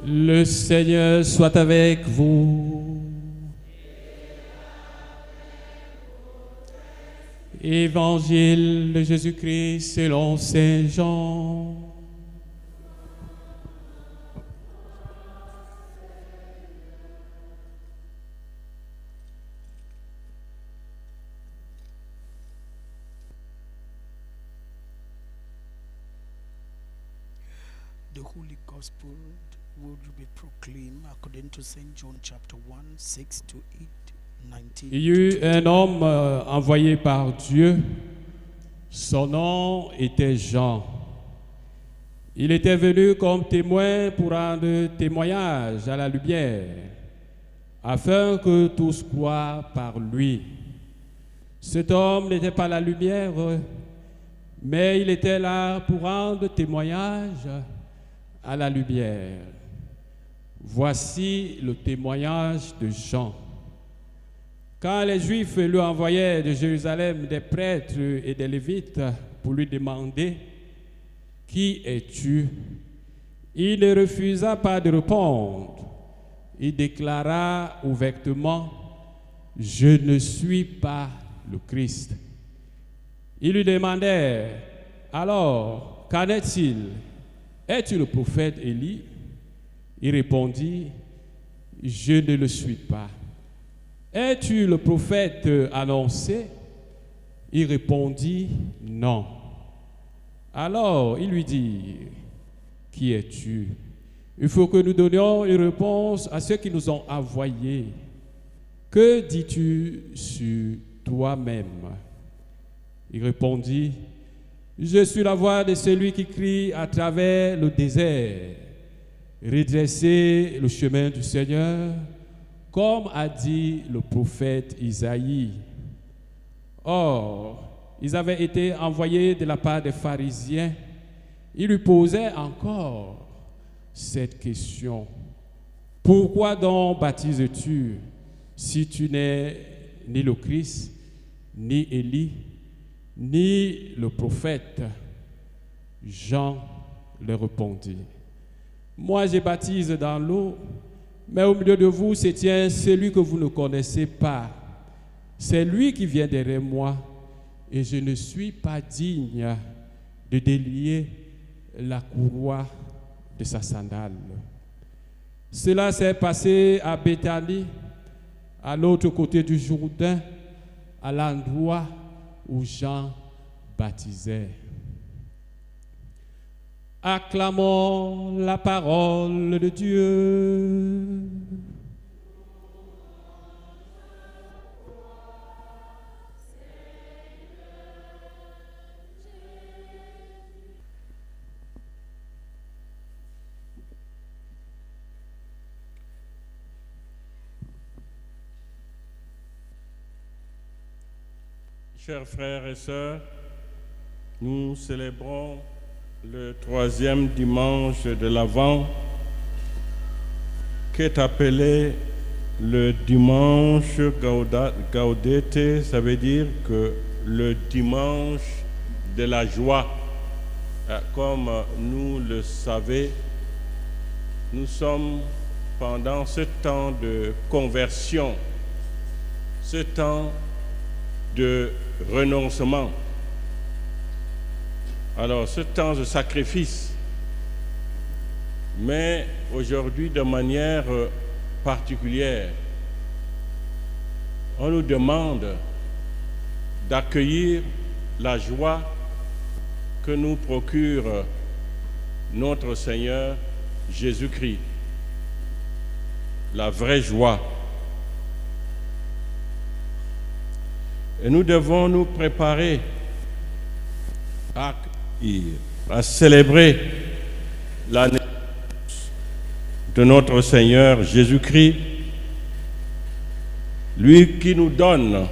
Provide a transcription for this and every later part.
Le Seigneur soit avec vous. Évangile de Jésus-Christ selon saint Jean. The Holy Gospel will be proclaimed according to St. John chapter 1, 6 to 8, 19. Il y eut un homme envoyé par Dieu. Son nom était Jean. Il était venu comme témoin pour rendre témoignage à la lumière, afin que tous croient par lui. Cet homme n'était pas la lumière, mais il était là pour rendre témoignage à la lumière. Voici le témoignage de Jean. Quand les Juifs lui envoyaient de Jérusalem des prêtres et des Lévites pour lui demander « Qui es-tu » il ne refusa pas de répondre. Il déclara ouvertement « Je ne suis pas le Christ ». Ils lui demandèrent « Alors, qu'en est-il ? Es-tu le prophète Élie ?» Il répondit « Je ne le suis pas. » « Es-tu le prophète annoncé ?» Il répondit « Non. » Alors il lui dit « Qui es-tu » Il faut que nous donnions une réponse à ceux qui nous ont envoyés. Que dis-tu sur toi-même ? Il répondit « Je suis la voix de celui qui crie à travers le désert. Redressez le chemin du Seigneur, comme a dit le prophète Isaïe. » Or, ils avaient été envoyés de la part des pharisiens. Ils lui posaient encore cette question. « Pourquoi donc baptises-tu si tu n'es ni le Christ, ni Élie, ni le prophète ?» Jean leur répondit. « Moi, je baptise dans l'eau, mais au milieu de vous se tient celui que vous ne connaissez pas. C'est lui qui vient derrière moi, et je ne suis pas digne de délier la courroie de sa sandale. » Cela s'est passé à Béthanie, à l'autre côté du Jourdain, à l'endroit où Jean baptisait. Acclamons la parole de Dieu. Chers frères et sœurs, nous célébrons le 3e dimanche de l'Avent, qui est appelé le dimanche Gaudete, ça veut dire que le dimanche de la joie. Comme nous le savons, nous sommes pendant ce temps de conversion, ce temps de renoncement. Alors, ce temps de sacrifice, mais aujourd'hui de manière particulière, on nous demande d'accueillir la joie que nous procure notre Seigneur Jésus-Christ, la vraie joie. Et nous devons nous préparer à célébrer la naissance de notre Seigneur Jésus-Christ, lui qui nous donne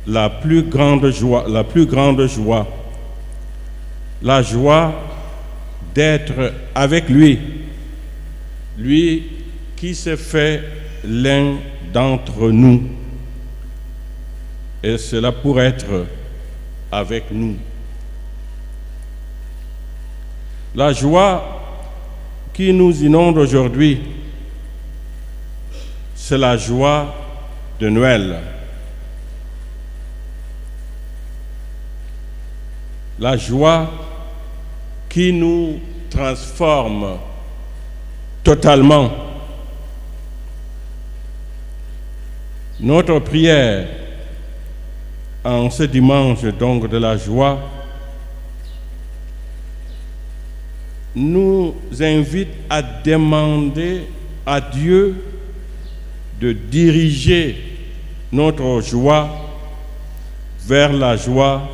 la plus grande joie, la joie d'être avec lui, lui qui s'est fait l'un d'entre nous, et cela pour être avec nous. La joie qui nous inonde aujourd'hui, c'est la joie de Noël. La joie qui nous transforme totalement. Notre prière en ce dimanche donc de la joie nous invite à demander à Dieu de diriger notre joie vers la joie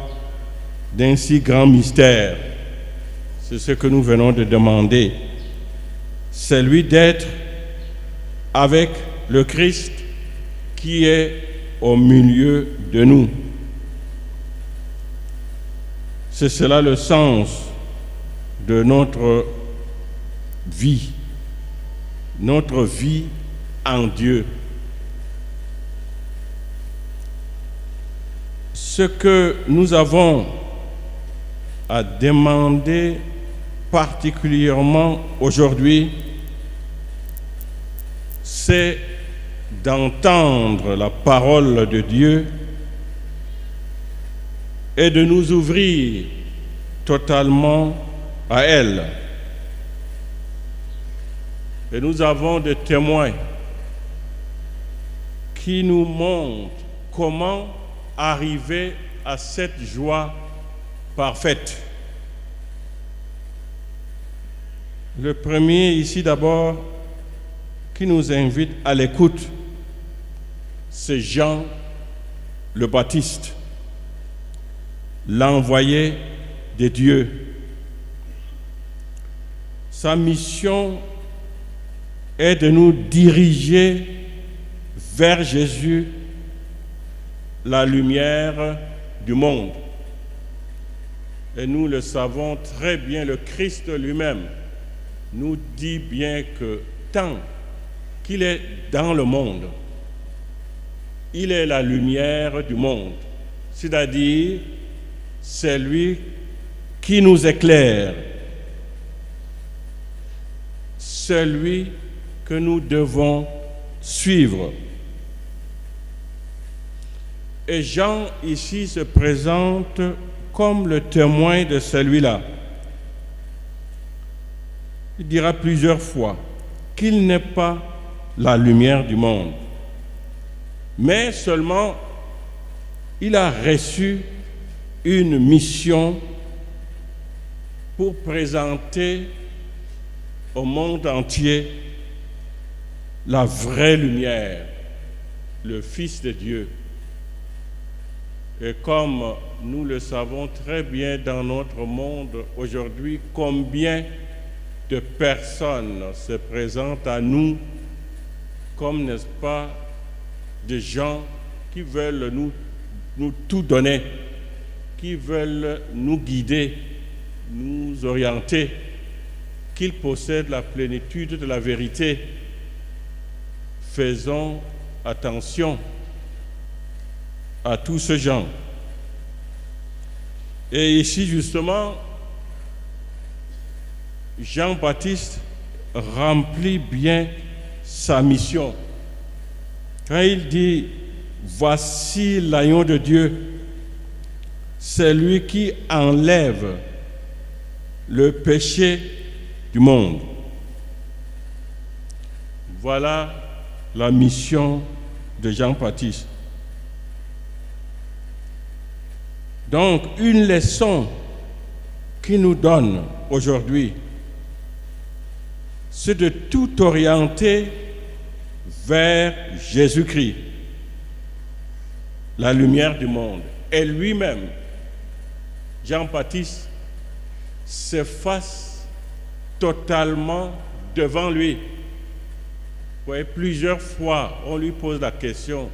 d'un si grand mystère. C'est ce que nous venons de demander. C'est lui d'être avec le Christ qui est au milieu de nous. C'est cela le sens de notre vie en Dieu. Ce que nous avons à demander particulièrement aujourd'hui, c'est d'entendre la parole de Dieu et de nous ouvrir totalement à elle. Et nous avons des témoins qui nous montrent comment arriver à cette joie parfaite. Le premier ici d'abord qui nous invite à l'écoute, c'est Jean le Baptiste, l'envoyé de Dieu. Sa mission est de nous diriger vers Jésus, la lumière du monde. Et nous le savons très bien, le Christ lui-même nous dit bien que tant qu'il est dans le monde, il est la lumière du monde. C'est-à-dire, c'est lui qui nous éclaire, celui que nous devons suivre. Et Jean ici se présente comme le témoin de celui-là. Il dira plusieurs fois qu'il n'est pas la lumière du monde, mais seulement il a reçu une mission pour présenter au monde entier la vraie lumière, le Fils de Dieu. Et comme nous le savons très bien dans notre monde aujourd'hui, combien de personnes se présentent à nous comme, n'est-ce pas, des gens qui veulent nous tout donner, qui veulent nous guider, nous orienter, qu'ils possèdent la plénitude de la vérité. Faisons attention à tous ces gens. Et ici, justement, Jean-Baptiste remplit bien sa mission. Quand il dit « Voici l'agneau de Dieu », c'est lui qui enlève le péché du monde. Voilà la mission de Jean-Baptiste. Donc, une leçon qu'il nous donne aujourd'hui, c'est de tout orienter vers Jésus-Christ, la lumière du monde. Et lui-même, Jean-Baptiste, s'efface totalement devant lui. Vous voyez, plusieurs fois, on lui pose la question,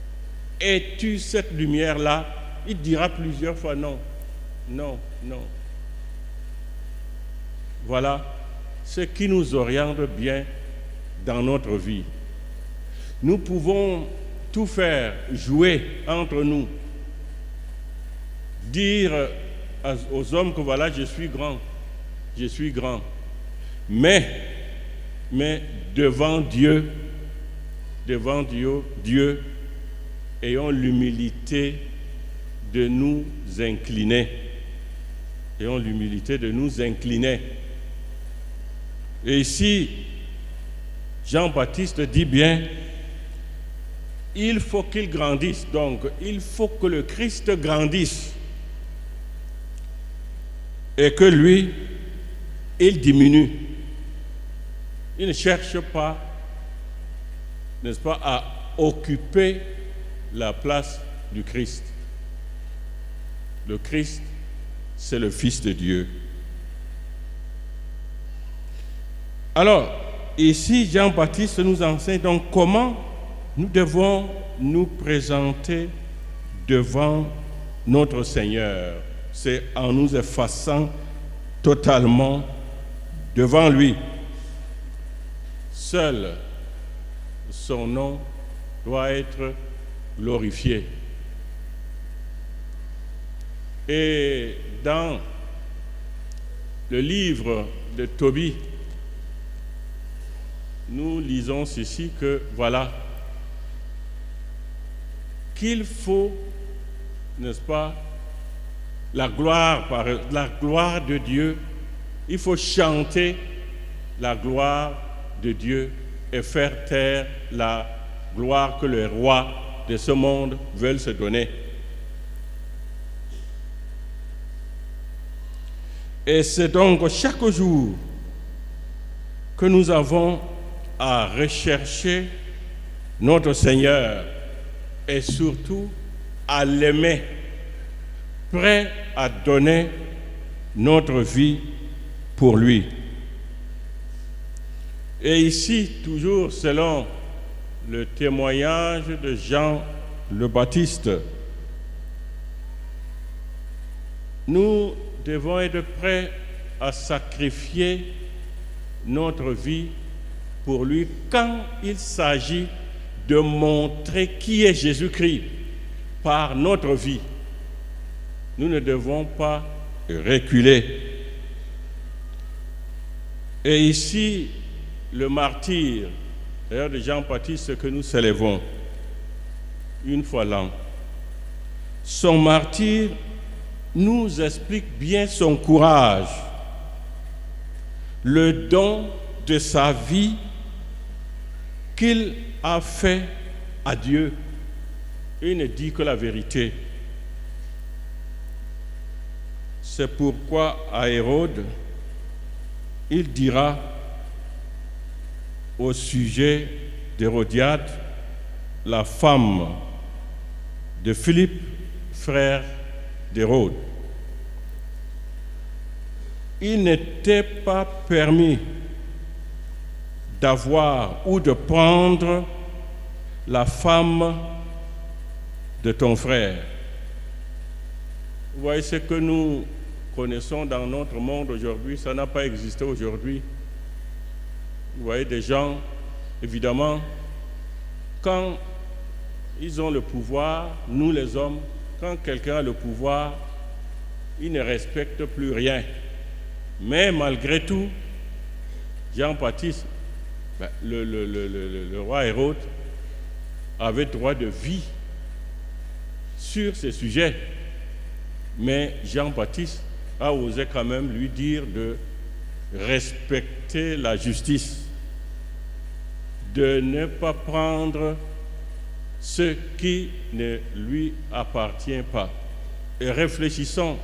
« Es-tu cette lumière-là » Il dira plusieurs fois non, non, non. Voilà ce qui nous oriente bien dans notre vie. Nous pouvons tout faire, jouer entre nous, dire aux hommes que voilà, je suis grand, je suis grand. Mais mais devant Dieu, Dieu, ayons l'humilité de nous incliner. Ayons l'humilité de nous incliner. Et ici, Jean-Baptiste dit bien, il faut qu'il grandisse. Donc, il faut que le Christ grandisse. Et que lui, il diminue. Il ne cherche pas, n'est-ce pas, à occuper la place du Christ. Le Christ, c'est le Fils de Dieu. Alors, ici, Jean-Baptiste nous enseigne donc comment nous devons nous présenter devant notre Seigneur. C'est en nous effaçant totalement devant lui. Seul son nom doit être glorifié. Et dans le livre de Tobie, nous lisons ceci que voilà, qu'il faut, n'est-ce pas, la gloire de Dieu, il faut chanter la gloire de Dieu et faire taire la gloire que les rois de ce monde veulent se donner. Et c'est donc chaque jour que nous avons à rechercher notre Seigneur et surtout à l'aimer, prêt à donner notre vie pour lui. Et ici, toujours selon le témoignage de Jean le Baptiste, nous devons être prêts à sacrifier notre vie pour lui quand il s'agit de montrer qui est Jésus-Christ par notre vie. Nous ne devons pas reculer. Et ici, le martyre, d'ailleurs de Jean-Baptiste que nous célébrons une fois l'an, son martyre nous explique bien son courage, le don de sa vie qu'il a fait à Dieu. Il ne dit que la vérité. C'est pourquoi à Hérode, il dira au sujet d'Hérodiade, la femme de Philippe, frère d'Hérode. Il n'était pas permis d'avoir ou de prendre la femme de ton frère. Vous voyez ce que nous connaissons dans notre monde aujourd'hui, ça n'a pas existé aujourd'hui. Vous voyez des gens, évidemment, quand ils ont le pouvoir, nous les hommes, quand quelqu'un a le pouvoir, il ne respecte plus rien. Mais malgré tout, Jean-Baptiste, le roi Hérode, avait droit de vie sur ces sujets. Mais Jean-Baptiste a osé quand même lui dire de respecter la justice, de ne pas prendre ce qui ne lui appartient pas. Et réfléchissons,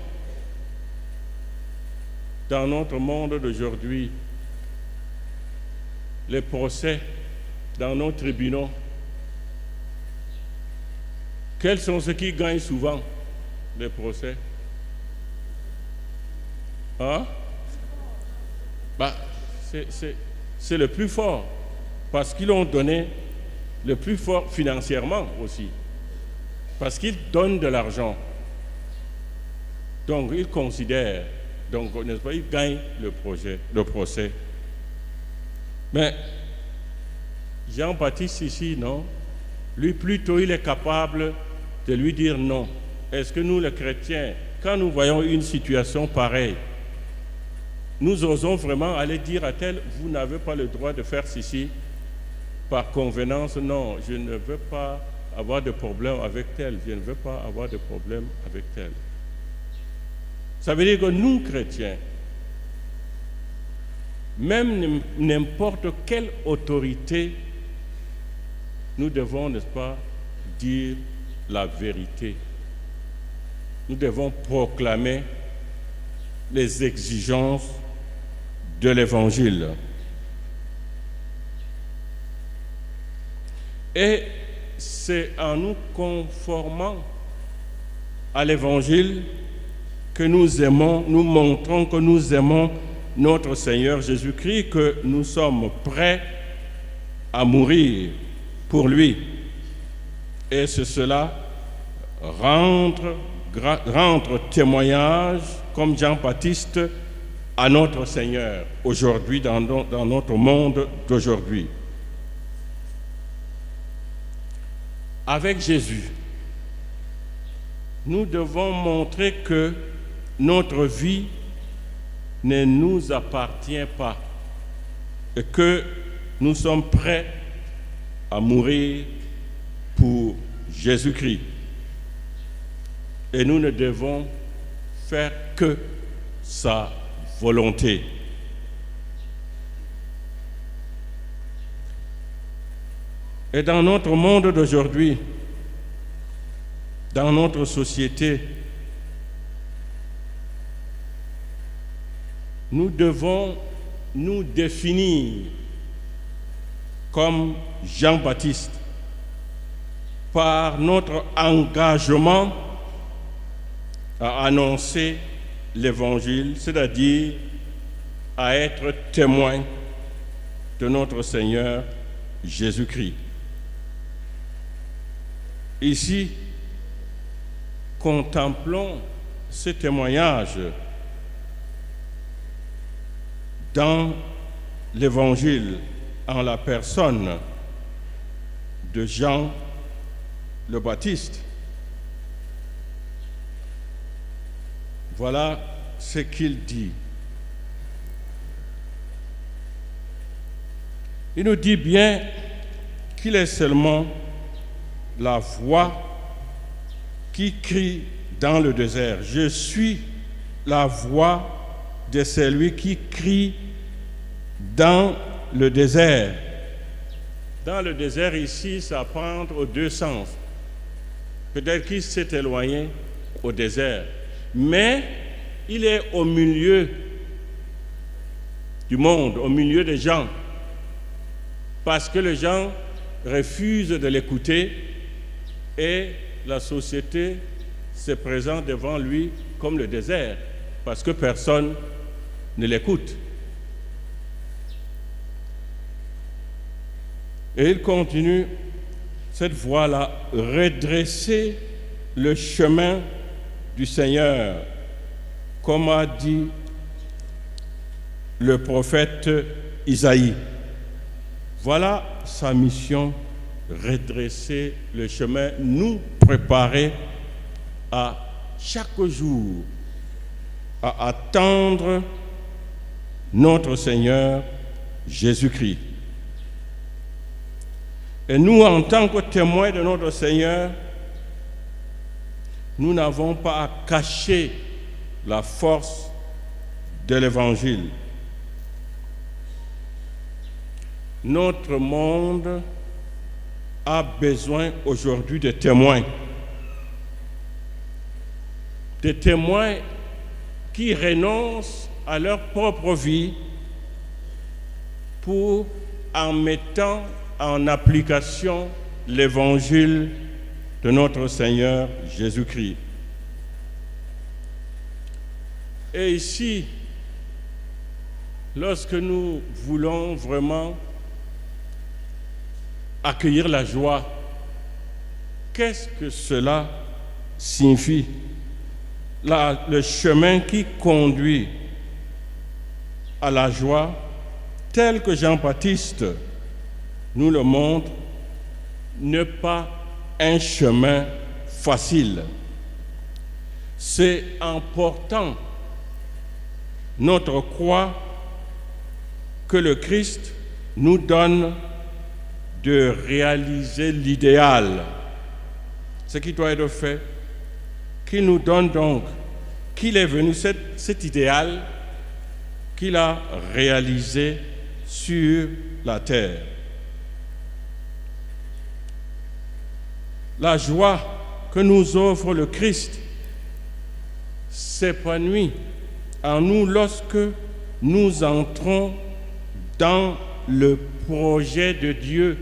dans notre monde d'aujourd'hui, les procès dans nos tribunaux, quels sont ceux qui gagnent souvent les procès? Hein? C'est le plus fort, parce qu'ils ont donné le plus fort financièrement aussi, parce qu'ils donnent de l'argent. Donc ils considèrent, donc n'est-ce pas, ils gagnent le procès. Mais Jean-Baptiste ici, non, lui plutôt il est capable de lui dire non. Est-ce que nous les chrétiens, quand nous voyons une situation pareille, nous osons vraiment aller dire à tel, vous n'avez pas le droit de faire ceci par convenance. Non, je ne veux pas avoir de problème avec tel, je ne veux pas avoir de problème avec tel. Ça veut dire que nous, chrétiens, même n'importe quelle autorité, nous devons, n'est-ce pas, dire la vérité. Nous devons proclamer les exigences de l'Évangile. Et c'est en nous conformant à l'Évangile que nous aimons, nous montrons que nous aimons notre Seigneur Jésus-Christ, que nous sommes prêts à mourir pour lui. Et c'est cela rendre témoignage, comme Jean-Baptiste, à notre Seigneur aujourd'hui, dans notre monde d'aujourd'hui. Avec Jésus, nous devons montrer que notre vie ne nous appartient pas et que nous sommes prêts à mourir pour Jésus-Christ. Et nous ne devons faire que sa volonté. Et dans notre monde d'aujourd'hui, dans notre société, nous devons nous définir comme Jean-Baptiste par notre engagement à annoncer l'Évangile, c'est-à-dire à être témoin de notre Seigneur Jésus-Christ. Ici, contemplons ce témoignage dans l'Évangile en la personne de Jean le Baptiste. Voilà ce qu'il dit. Il nous dit bien qu'il est seulement la voix qui crie dans le désert. Je suis la voix de celui qui crie dans le désert. Dans le désert ici, ça prend aux deux sens. Peut-être qu'il s'est éloigné au désert, mais il est au milieu du monde, au milieu des gens, parce que les gens refusent de l'écouter et la société se présente devant lui comme le désert, parce que personne ne l'écoute. Et il continue, cette voix-là, redresser le chemin du Seigneur, comme a dit le prophète Isaïe. Voilà sa mission, redresser le chemin, nous préparer à chaque jour à attendre notre Seigneur Jésus-Christ. Et nous, en tant que témoins de notre Seigneur, nous n'avons pas à cacher la force de l'Évangile. Notre monde a besoin aujourd'hui de témoins. Des témoins qui renoncent à leur propre vie pour, en mettant en application l'Évangile de notre Seigneur Jésus-Christ. Et ici, lorsque nous voulons vraiment accueillir la joie, qu'est-ce que cela signifie? Le chemin qui conduit à la joie, tel que Jean-Baptiste nous le montre, n'est pas un chemin facile. C'est en portant notre croix que le Christ nous donne de réaliser l'idéal, ce qui doit être fait, qu'il nous donne donc, qu'il est venu cet idéal qu'il a réalisé sur la terre. La joie que nous offre le Christ s'épanouit en nous lorsque nous entrons dans le projet de Dieu.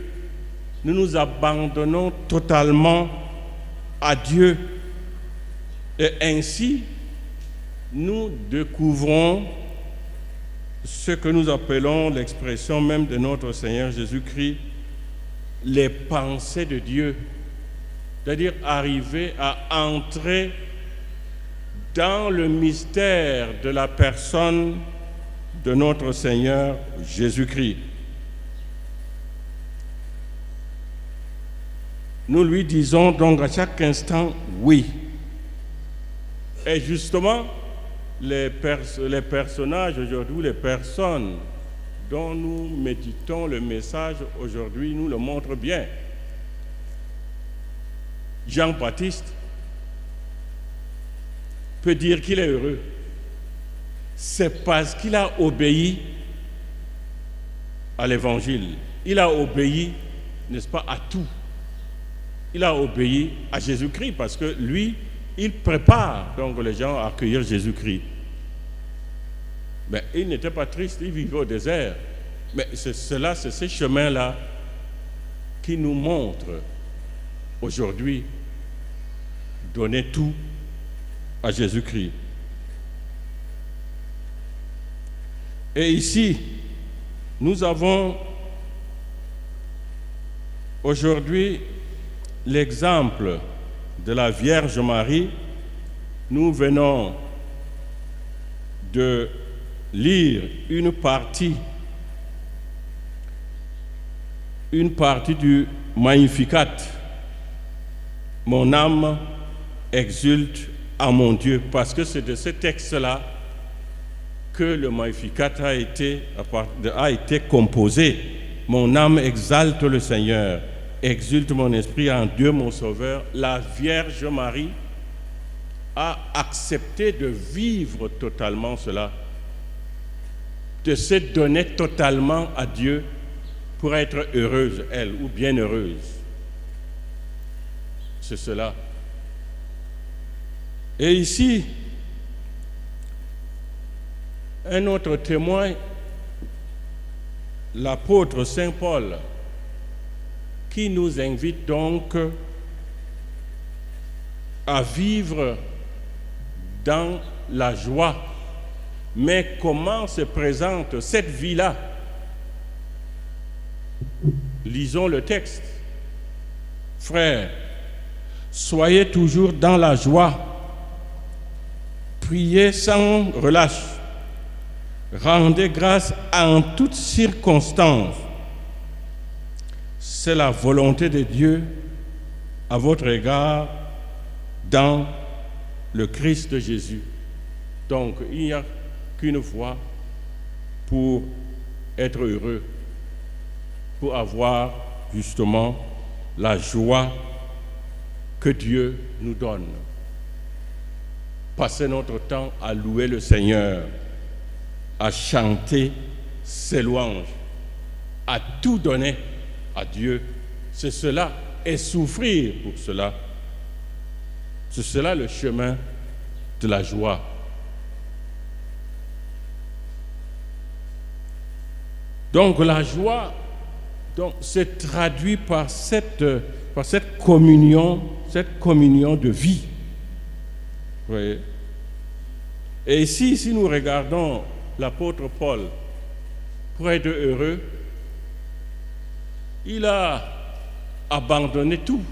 Nous nous abandonnons totalement à Dieu. Et ainsi, nous découvrons ce que nous appelons l'expression même de notre Seigneur Jésus-Christ, les pensées de Dieu. C'est-à-dire arriver à entrer dans le mystère de la personne de notre Seigneur Jésus-Christ. Nous lui disons donc à chaque instant oui. Et justement, les personnages aujourd'hui, les personnes dont nous méditons le message aujourd'hui nous le montrent bien. Jean-Baptiste peut dire qu'il est heureux. C'est parce qu'il a obéi à l'évangile. Il a obéi, n'est-ce pas, à tout. Il a obéi à Jésus-Christ parce que lui, il prépare donc les gens à accueillir Jésus-Christ. Mais il n'était pas triste, il vivait au désert. Mais c'est ces chemins-là qui nous montrent aujourd'hui donner tout à Jésus-Christ. Et ici, nous avons aujourd'hui l'exemple de la Vierge Marie. Nous venons de lire une partie du Magnificat. Mon âme exulte en mon Dieu, parce que c'est de ce texte-là que le Magnificat a été composé. Mon âme exalte le Seigneur, exulte mon esprit en Dieu mon Sauveur. La Vierge Marie a accepté de vivre totalement cela, de se donner totalement à Dieu pour être heureuse, elle, ou bienheureuse. C'est cela. Et ici, un autre témoin, l'apôtre Saint Paul, qui nous invite donc à vivre dans la joie. Mais comment se présente cette vie-là? Lisons le texte. Frères, soyez toujours dans la joie, priez sans relâche, rendez grâce en toutes circonstances. C'est la volonté de Dieu à votre égard dans le Christ Jésus. Donc, il n'y a qu'une voie pour être heureux, pour avoir justement la joie que Dieu nous donne. Passer notre temps à louer le Seigneur, à chanter ses louanges, à tout donner à Dieu. C'est cela, et souffrir pour cela. C'est cela le chemin de la joie. Donc la joie se traduit par cette communion de vie. Vous voyez? Et ici, si nous regardons l'apôtre Paul, pour être heureux, il a abandonné tout,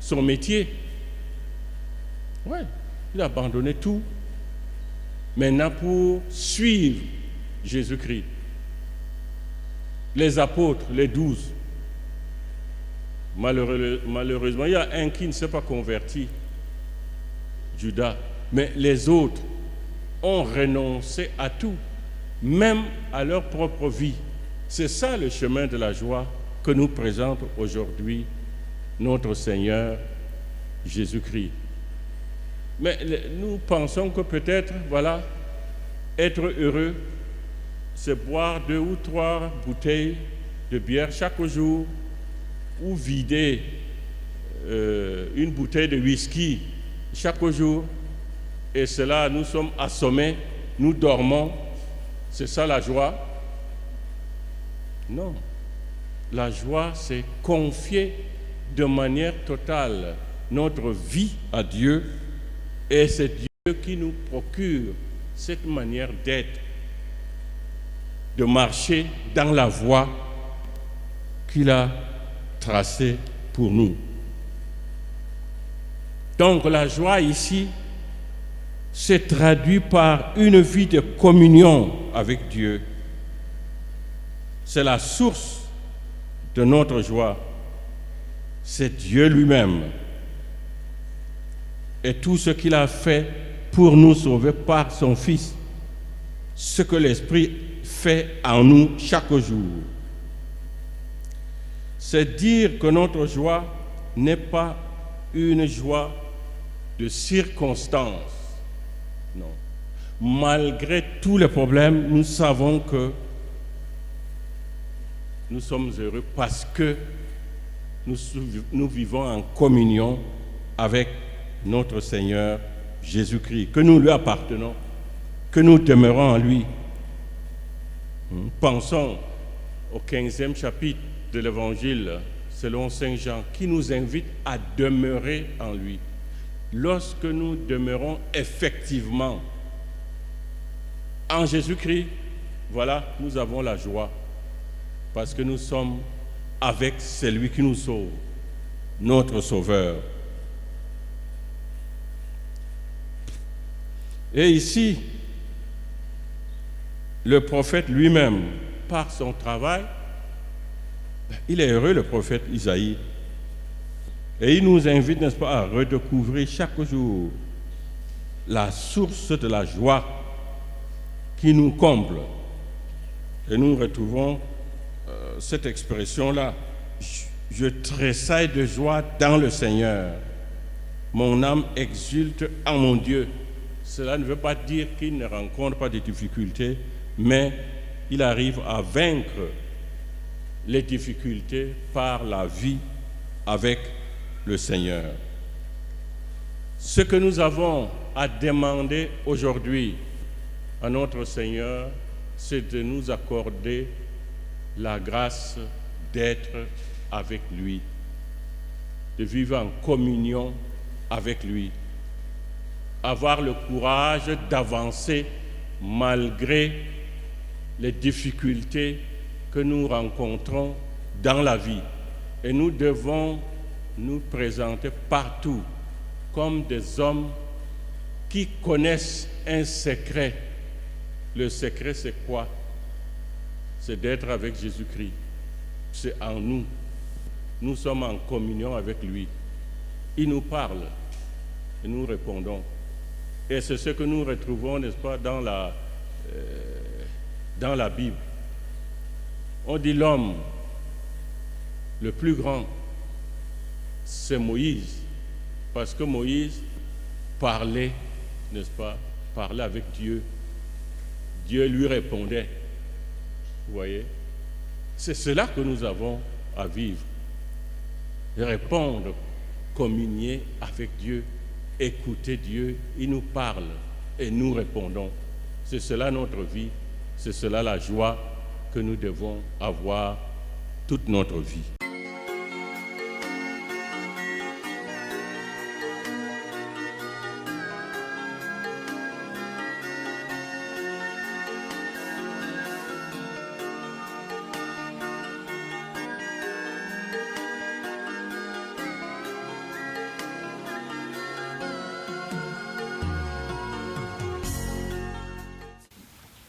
son métier. Oui, il a abandonné tout. Maintenant, pour suivre Jésus-Christ. Les apôtres, les 12. Malheureusement, il y a un qui ne s'est pas converti, Judas. Mais les autres ont renoncé à tout même à leur propre vie. C'est ça le chemin de la joie que nous présente aujourd'hui notre Seigneur Jésus-Christ. Mais nous pensons que peut-être, voilà, être heureux, c'est boire 2 ou 3 bouteilles de bière chaque jour, ou vider une bouteille de whisky chaque jour, et cela, nous sommes assommés, nous dormons. C'est ça la joie? Non. La joie, c'est confier de manière totale notre vie à Dieu, et c'est Dieu qui nous procure cette manière d'être, de marcher dans la voie qu'il a tracée pour nous. Donc la joie ici se traduit par une vie de communion avec Dieu. C'est la source de notre joie. C'est Dieu lui-même. Et tout ce qu'il a fait pour nous sauver par son Fils. Ce que l'Esprit fait en nous chaque jour. C'est dire que notre joie n'est pas une joie de circonstance. Non. Malgré tous les problèmes, nous savons que nous sommes heureux parce que nous vivons en communion avec notre Seigneur Jésus-Christ, que nous lui appartenons, que nous demeurons en lui. Pensons au 15e chapitre de l'Évangile selon Saint Jean, qui nous invite à demeurer en lui. Lorsque nous demeurons effectivement en Jésus-Christ, voilà, nous avons la joie, parce que nous sommes avec celui qui nous sauve, notre Sauveur. Et ici, le prophète lui-même, par son travail, il est heureux, le prophète Isaïe. Et il nous invite, n'est-ce pas, à redécouvrir chaque jour la source de la joie qui nous comble. Et nous retrouvons cette expression-là. Je tressaille de joie dans le Seigneur. Mon âme exulte en mon Dieu. Cela ne veut pas dire qu'il ne rencontre pas de difficultés, mais il arrive à vaincre les difficultés par la vie avec le Seigneur. Ce que nous avons à demander aujourd'hui à notre Seigneur, c'est de nous accorder la grâce d'être avec lui, de vivre en communion avec lui, avoir le courage d'avancer malgré les difficultés que nous rencontrons dans la vie. Et nous devons nous présenter partout comme des hommes qui connaissent un secret. Le secret, c'est quoi? C'est d'être avec Jésus-Christ. C'est en nous. Nous sommes en communion avec lui. Il nous parle et nous répondons. Et c'est ce que nous retrouvons, n'est-ce pas, dans la Bible. On dit l'homme le plus grand, c'est Moïse, parce que Moïse parlait, n'est-ce pas, parlait avec Dieu. Dieu lui répondait. Vous voyez? C'est cela que nous avons à vivre. Répondre, communier avec Dieu, écouter Dieu, il nous parle et nous répondons. C'est cela notre vie, c'est cela la joie que nous devons avoir toute notre vie.